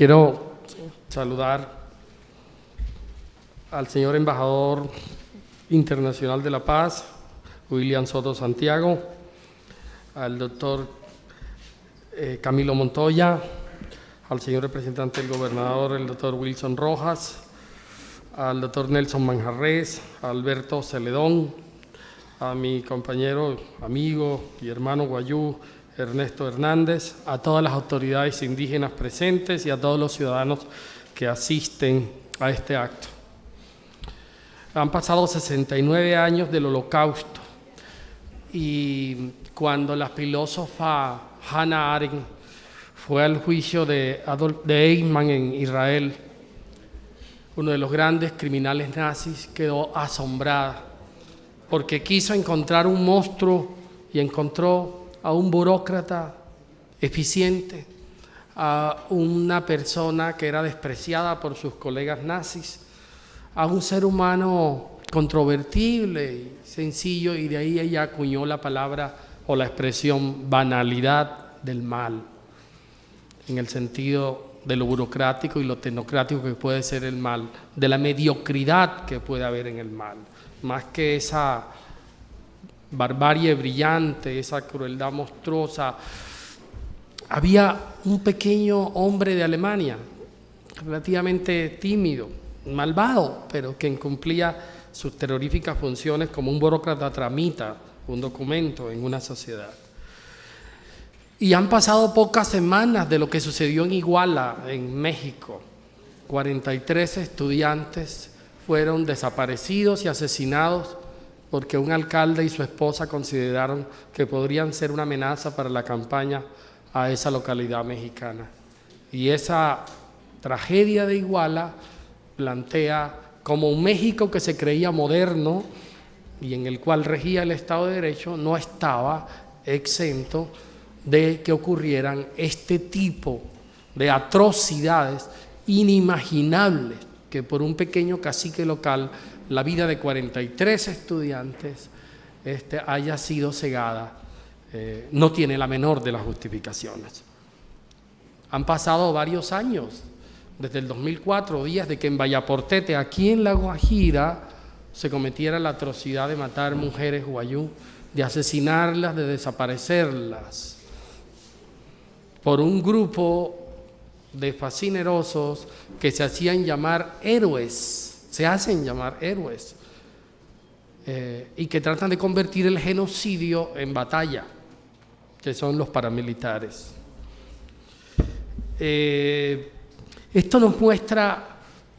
Quiero saludar al señor embajador internacional de la paz, William Soto Santiago, al doctor Camilo Montoya, al señor representante del gobernador, el doctor Wilson Rojas, al doctor Nelson Manjarrés, a Alberto Celedón, a mi compañero, amigo y hermano guayú, Ernesto Hernández, a todas las autoridades indígenas presentes y a todos los ciudadanos que asisten a este acto. Han pasado 69 años del Holocausto y cuando la filósofa Hannah Arendt fue al juicio de Eichmann en Israel, uno de los grandes criminales nazis, quedó asombrada porque quiso encontrar un monstruo y encontró a un burócrata eficiente, a una persona que era despreciada por sus colegas nazis, a un ser humano controvertible y sencillo, y de ahí ella acuñó la palabra o la expresión banalidad del mal, en el sentido de lo burocrático y lo tecnocrático que puede ser el mal, de la mediocridad que puede haber en el mal, más que esa barbarie brillante, esa crueldad monstruosa. Había un pequeño hombre de Alemania, relativamente tímido, malvado, pero que cumplía sus terroríficas funciones como un burócrata tramita un documento en una sociedad. Y han pasado pocas semanas de lo que sucedió en Iguala, en México. 43 estudiantes fueron desaparecidos y asesinados porque un alcalde y su esposa consideraron que podrían ser una amenaza para la campaña a esa localidad mexicana. Y esa tragedia de Iguala plantea cómo un México que se creía moderno y en el cual regía el Estado de Derecho no estaba exento de que ocurrieran este tipo de atrocidades inimaginables, que por un pequeño cacique local la vida de 43 estudiantes haya sido cegada. No tiene la menor de las justificaciones. Han pasado varios años, desde el 2004, días de que en Vallaportete, aquí en La Guajira, se cometiera la atrocidad de matar mujeres guayú, de asesinarlas, de desaparecerlas, por un grupo de fascinerosos que se hacían llamar héroes, se hacen llamar héroes, y que tratan de convertir el genocidio en batalla, que son los paramilitares. Esto nos muestra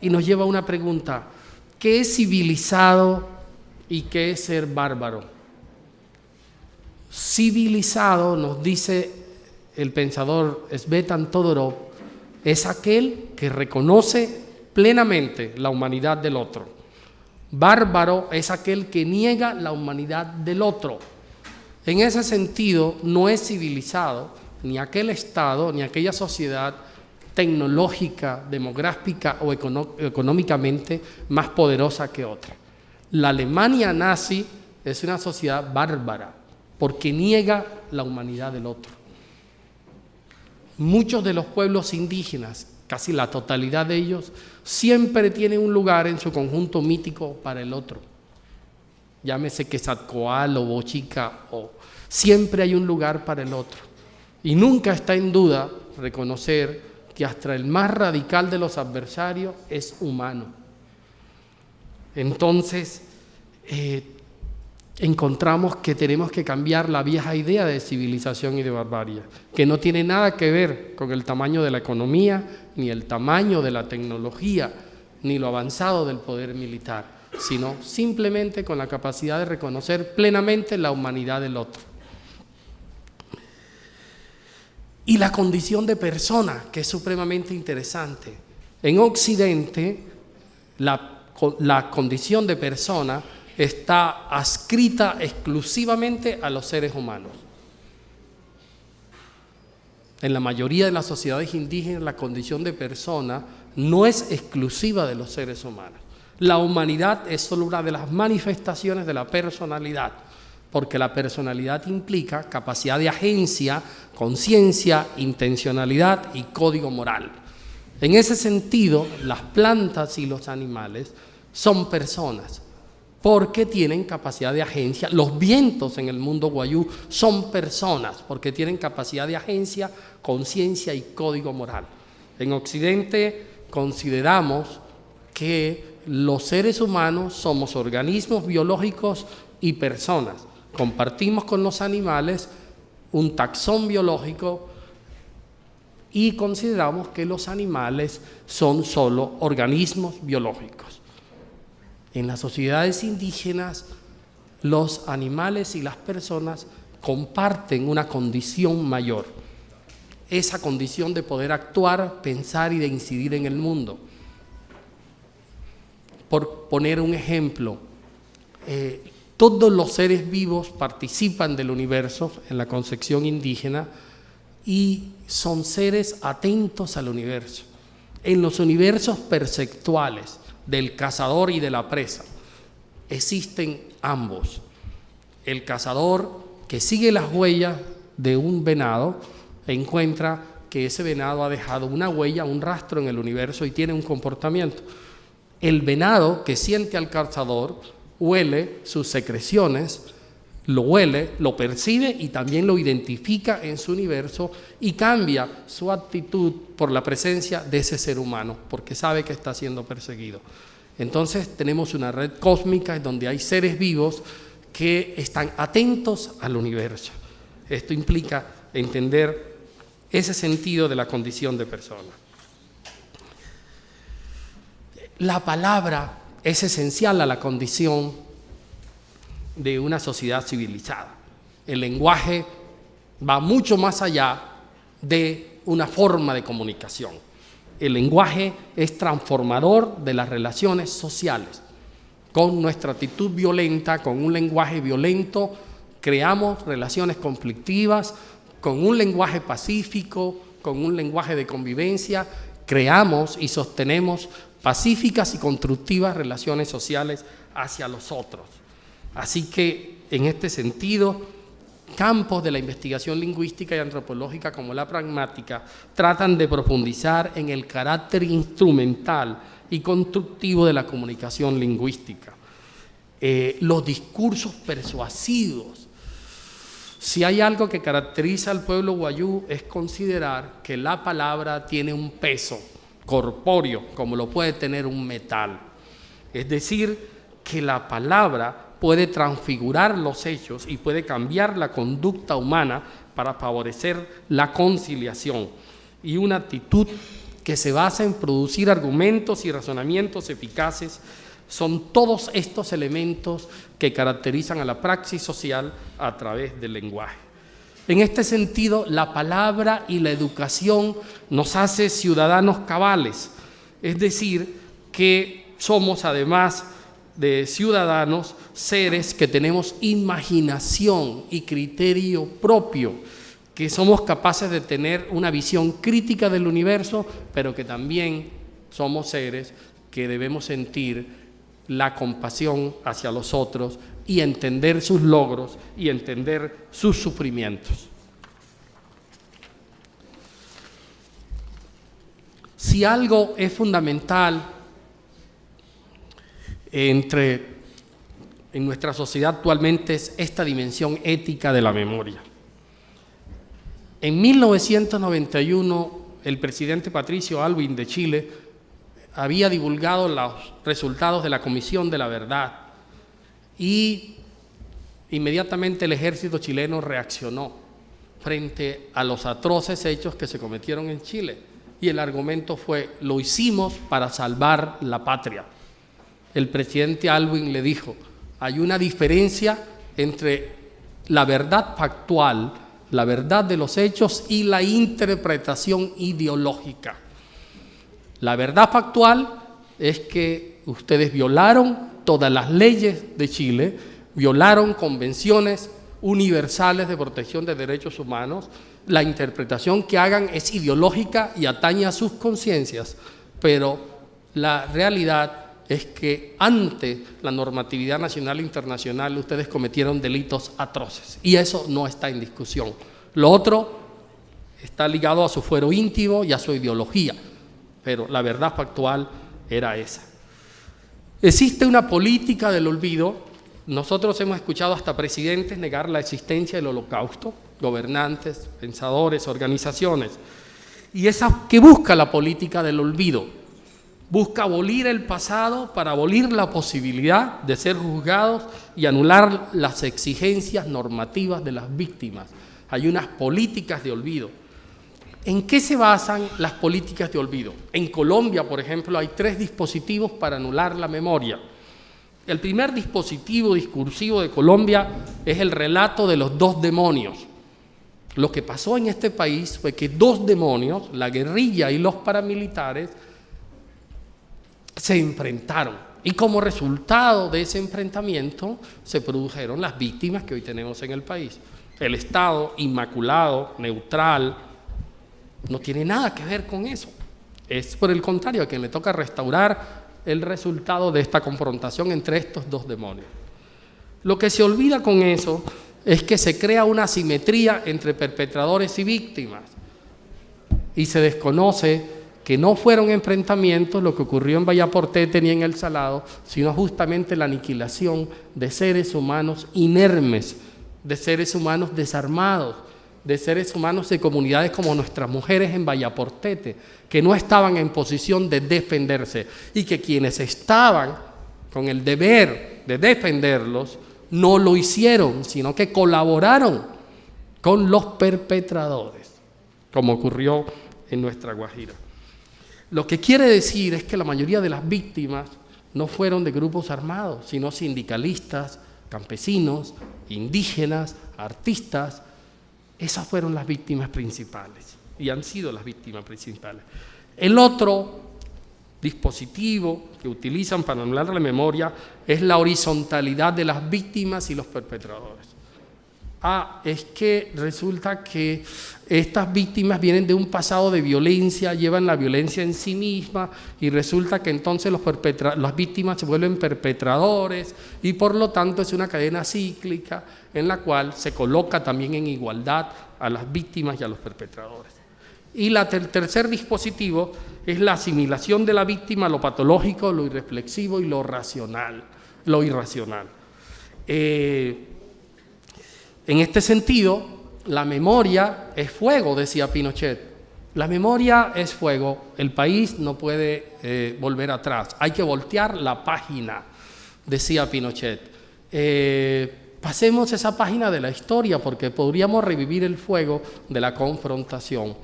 y nos lleva a una pregunta: ¿qué es civilizado y qué es ser bárbaro? Civilizado, nos dice el pensador Svetan Todorov, es aquel que reconoce plenamente la humanidad del otro. Bárbaro es aquel que niega la humanidad del otro. En ese sentido, no es civilizado ni aquel Estado ni aquella sociedad tecnológica, demográfica o económicamente más poderosa que otra. La Alemania nazi es una sociedad bárbara porque niega la humanidad del otro. Muchos de los pueblos indígenas, casi la totalidad de ellos, siempre tienen un lugar en su conjunto mítico para el otro. Llámese Quetzalcóatl o Bochica, siempre hay un lugar para el otro. Y nunca está en duda reconocer que hasta el más radical de los adversarios es humano. Entonces, encontramos que tenemos que cambiar la vieja idea de civilización y de barbarie, que no tiene nada que ver con el tamaño de la economía, ni el tamaño de la tecnología, ni lo avanzado del poder militar, sino simplemente con la capacidad de reconocer plenamente la humanidad del otro. Y la condición de persona, que es supremamente interesante. En Occidente, la condición de persona está adscrita exclusivamente a los seres humanos. En la mayoría de las sociedades indígenas, la condición de persona no es exclusiva de los seres humanos. La humanidad es solo una de las manifestaciones de la personalidad, porque la personalidad implica capacidad de agencia, conciencia, intencionalidad y código moral. En ese sentido, las plantas y los animales son personas, porque tienen capacidad de agencia. Los vientos en el mundo wayuu son personas, porque tienen capacidad de agencia, conciencia y código moral. En Occidente consideramos que los seres humanos somos organismos biológicos y personas. Compartimos con los animales un taxón biológico y consideramos que los animales son solo organismos biológicos. En las sociedades indígenas, los animales y las personas comparten una condición mayor, esa condición de poder actuar, pensar y de incidir en el mundo. Por poner un ejemplo, todos los seres vivos participan del universo en la concepción indígena y son seres atentos al universo. En los universos perceptuales del cazador y de la presa existen ambos. El cazador que sigue las huellas de un venado encuentra que ese venado ha dejado una huella, un rastro en el universo y tiene un comportamiento. El venado que siente al cazador huele sus secreciones, lo huele, lo percibe y también lo identifica en su universo y cambia su actitud por la presencia de ese ser humano, porque sabe que está siendo perseguido. Entonces tenemos una red cósmica donde hay seres vivos que están atentos al universo. Esto implica entender ese sentido de la condición de persona. La palabra es esencial a la condición de una sociedad civilizada. El lenguaje va mucho más allá de una forma de comunicación. El lenguaje es transformador de las relaciones sociales. Con nuestra actitud violenta, con un lenguaje violento, creamos relaciones conflictivas. Con un lenguaje pacífico, con un lenguaje de convivencia, creamos y sostenemos pacíficas y constructivas relaciones sociales hacia los otros. Así que, en este sentido, campos de la investigación lingüística y antropológica como la pragmática tratan de profundizar en el carácter instrumental y constructivo de la comunicación lingüística. Los discursos persuasivos. Si hay algo que caracteriza al pueblo wayuu es considerar que la palabra tiene un peso corpóreo, como lo puede tener un metal. Es decir, que la palabra puede transfigurar los hechos y puede cambiar la conducta humana para favorecer la conciliación y una actitud que se basa en producir argumentos y razonamientos eficaces. Son todos estos elementos que caracterizan a la praxis social a través del lenguaje. En este sentido, la palabra y la educación nos hace ciudadanos cabales, es decir, que somos además de ciudadanos, seres que tenemos imaginación y criterio propio, que somos capaces de tener una visión crítica del universo, pero que también somos seres que debemos sentir la compasión hacia los otros y entender sus logros y entender sus sufrimientos. Si algo es fundamental en nuestra sociedad actualmente es esta dimensión ética de la memoria. En 1991, el presidente Patricio Aylwin de Chile había divulgado los resultados de la Comisión de la Verdad y inmediatamente el ejército chileno reaccionó frente a los atroces hechos que se cometieron en Chile y el argumento fue: lo hicimos para salvar la patria. El presidente Aylwin le dijo: hay una diferencia entre la verdad factual, la verdad de los hechos y la interpretación ideológica. La verdad factual es que ustedes violaron todas las leyes de Chile, violaron convenciones universales de protección de derechos humanos. La interpretación que hagan es ideológica y atañe a sus conciencias, pero la realidad es que ante la normatividad nacional e internacional ustedes cometieron delitos atroces y eso no está en discusión. Lo otro está ligado a su fuero íntimo y a su ideología. pero la verdad factual era esa. Existe una política del olvido. Nosotros hemos escuchado hasta presidentes negar la existencia del Holocausto, gobernantes, pensadores, organizaciones. Y esa que busca la política del olvido. Busca abolir el pasado para abolir la posibilidad de ser juzgados y anular las exigencias normativas de las víctimas. Hay unas políticas de olvido. ¿En qué se basan las políticas de olvido? En Colombia, por ejemplo, hay 3 dispositivos para anular la memoria. El primer dispositivo discursivo de Colombia es el relato de los 2 demonios. Lo que pasó en este país fue que 2 demonios, la guerrilla y los paramilitares, se enfrentaron. Y como resultado de ese enfrentamiento se produjeron las víctimas que hoy tenemos en el país. El Estado, inmaculado, neutral, no tiene nada que ver con eso. Es por el contrario a quien le toca restaurar el resultado de esta confrontación entre estos 2 demonios. Lo que se olvida con eso es que se crea una asimetría entre perpetradores y víctimas y se desconoce que no fueron enfrentamientos lo que ocurrió en Vallaportete ni en El Salado, sino justamente la aniquilación de seres humanos inermes, de seres humanos desarmados, de seres humanos de comunidades como nuestras mujeres en Vallaportete, que no estaban en posición de defenderse y que quienes estaban con el deber de defenderlos no lo hicieron, sino que colaboraron con los perpetradores, como ocurrió en nuestra Guajira. Lo que quiere decir es que la mayoría de las víctimas no fueron de grupos armados, sino sindicalistas, campesinos, indígenas, artistas. Esas fueron las víctimas principales y han sido las víctimas principales. El otro dispositivo que utilizan para anular la memoria es la horizontalidad de las víctimas y los perpetradores. Es que resulta que estas víctimas vienen de un pasado de violencia, llevan la violencia en sí misma y resulta que entonces las víctimas se vuelven perpetradores y por lo tanto es una cadena cíclica en la cual se coloca también en igualdad a las víctimas y a los perpetradores. Y el tercer dispositivo es la asimilación de la víctima a lo patológico, lo irreflexivo y lo irracional. En este sentido, la memoria es fuego, decía Pinochet. La memoria es fuego, el país no puede volver atrás, hay que voltear la página, decía Pinochet. Pasemos esa página de la historia porque podríamos revivir el fuego de la confrontación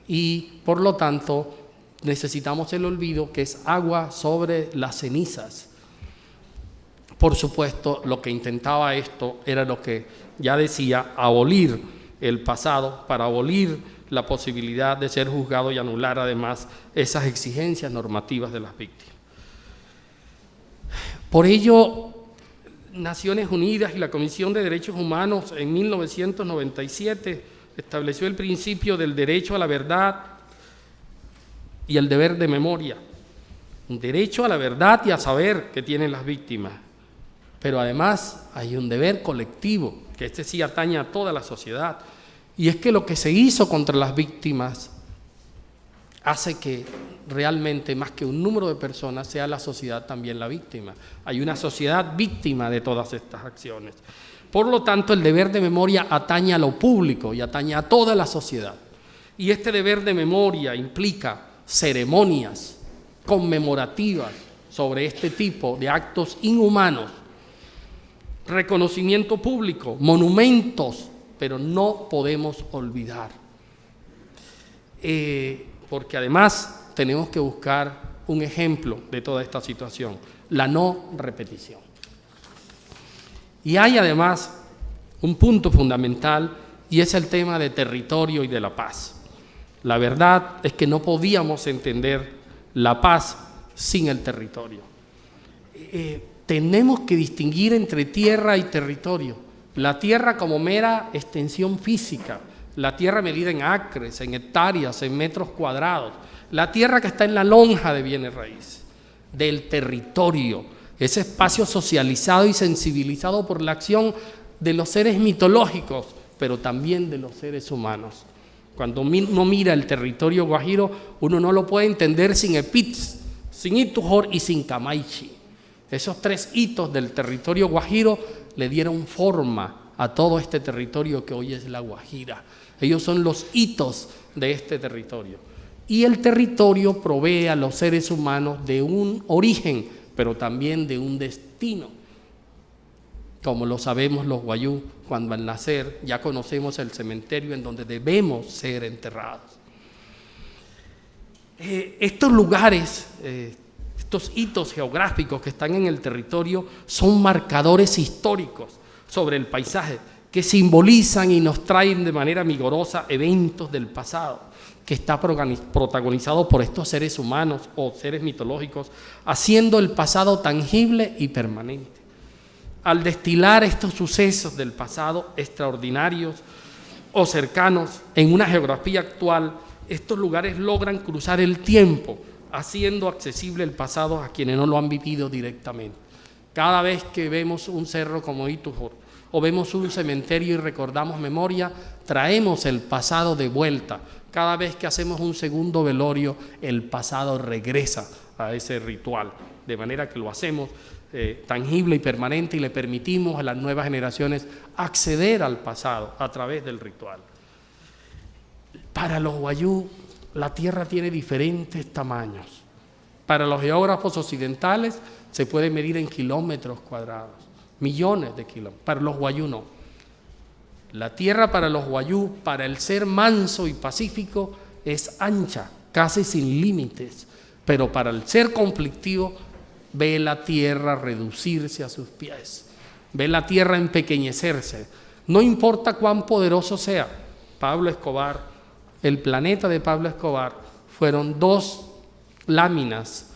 y, por lo tanto, necesitamos el olvido, que es agua sobre las cenizas. Por supuesto, lo que intentaba esto era lo que ya decía, abolir el pasado para abolir la posibilidad de ser juzgado y anular además esas exigencias normativas de las víctimas. Por ello, Naciones Unidas y la Comisión de Derechos Humanos en 1997 estableció el principio del derecho a la verdad y el deber de memoria. Un derecho a la verdad y a saber que tienen las víctimas. Pero además hay un deber colectivo, que este sí atañe a toda la sociedad, y es que lo que se hizo contra las víctimas hace que realmente más que un número de personas sea la sociedad también la víctima. Hay una sociedad víctima de todas estas acciones. Por lo tanto, el deber de memoria atañe a lo público y atañe a toda la sociedad. Y este deber de memoria implica ceremonias conmemorativas sobre este tipo de actos inhumanos, reconocimiento público, monumentos, pero no podemos olvidar. Porque además tenemos que buscar un ejemplo de toda esta situación, la no repetición. Y hay además un punto fundamental y es el tema de territorio y de la paz. La verdad es que no podíamos entender la paz sin el territorio. Tenemos que distinguir entre tierra y territorio. La tierra como mera extensión física, la tierra medida en acres, en hectáreas, en metros cuadrados, la tierra que está en la lonja de bienes raíces, del territorio, ese espacio socializado y sensibilizado por la acción de los seres mitológicos, pero también de los seres humanos. Cuando uno mira el territorio guajiro, uno no lo puede entender sin Epitz, sin Itujor y sin Camaichi. Esos 3 hitos del territorio guajiro le dieron forma a todo este territorio que hoy es la Guajira. Ellos son los hitos de este territorio. Y el territorio provee a los seres humanos de un origen, pero también de un destino. Como lo sabemos los guayú, cuando al nacer ya conocemos el cementerio en donde debemos ser enterrados. Estos lugares, estos hitos geográficos que están en el territorio son marcadores históricos sobre el paisaje que simbolizan y nos traen de manera vigorosa eventos del pasado, que está protagonizado por estos seres humanos o seres mitológicos, haciendo el pasado tangible y permanente. Al destilar estos sucesos del pasado extraordinarios o cercanos en una geografía actual, estos lugares logran cruzar el tiempo, haciendo accesible el pasado a quienes no lo han vivido directamente. Cada vez que vemos un cerro como Itujor o vemos un cementerio y recordamos memoria, traemos el pasado de vuelta. Cada vez que hacemos un segundo velorio, el pasado regresa a ese ritual, de manera que lo hacemos tangible y permanente y le permitimos a las nuevas generaciones acceder al pasado a través del ritual. Para los guayú, la tierra tiene diferentes tamaños. Para los geógrafos occidentales se puede medir en kilómetros cuadrados, millones de kilómetros. Para los guayú no. La tierra para los guayú, para el ser manso y pacífico, es ancha, casi sin límites, pero para el ser conflictivo ve la tierra reducirse a sus pies, ve la tierra empequeñecerse. No importa cuán poderoso sea. Pablo Escobar, el planeta de Pablo Escobar, fueron 2 láminas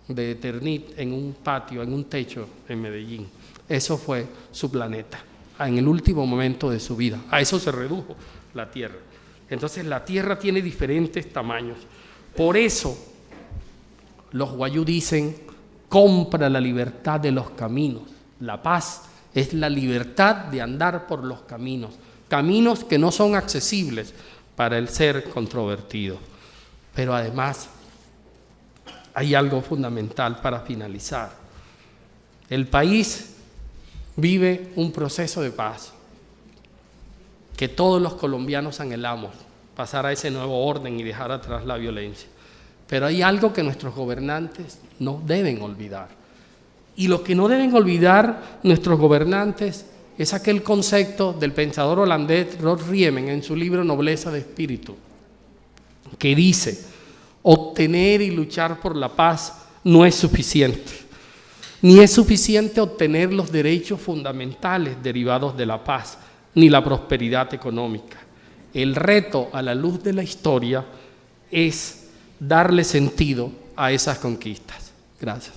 de Eternit en un patio, en un techo en Medellín. Eso fue su planeta en el último momento de su vida. A eso se redujo la tierra. Entonces la tierra tiene diferentes tamaños. Por eso los guayú dicen: compra la libertad de los caminos. La paz es la libertad de andar por los caminos, caminos que no son accesibles para el ser controvertido. Pero además hay algo fundamental para finalizar. El país vive un proceso de paz que todos los colombianos anhelamos, pasar a ese nuevo orden y dejar atrás la violencia. Pero hay algo que nuestros gobernantes no deben olvidar. Y lo que no deben olvidar nuestros gobernantes es aquel concepto del pensador holandés Rod Riemen en su libro Nobleza de Espíritu, que dice: obtener y luchar por la paz no es suficiente. Ni es suficiente obtener los derechos fundamentales derivados de la paz, ni la prosperidad económica. El reto a la luz de la historia es darle sentido a esas conquistas. Gracias.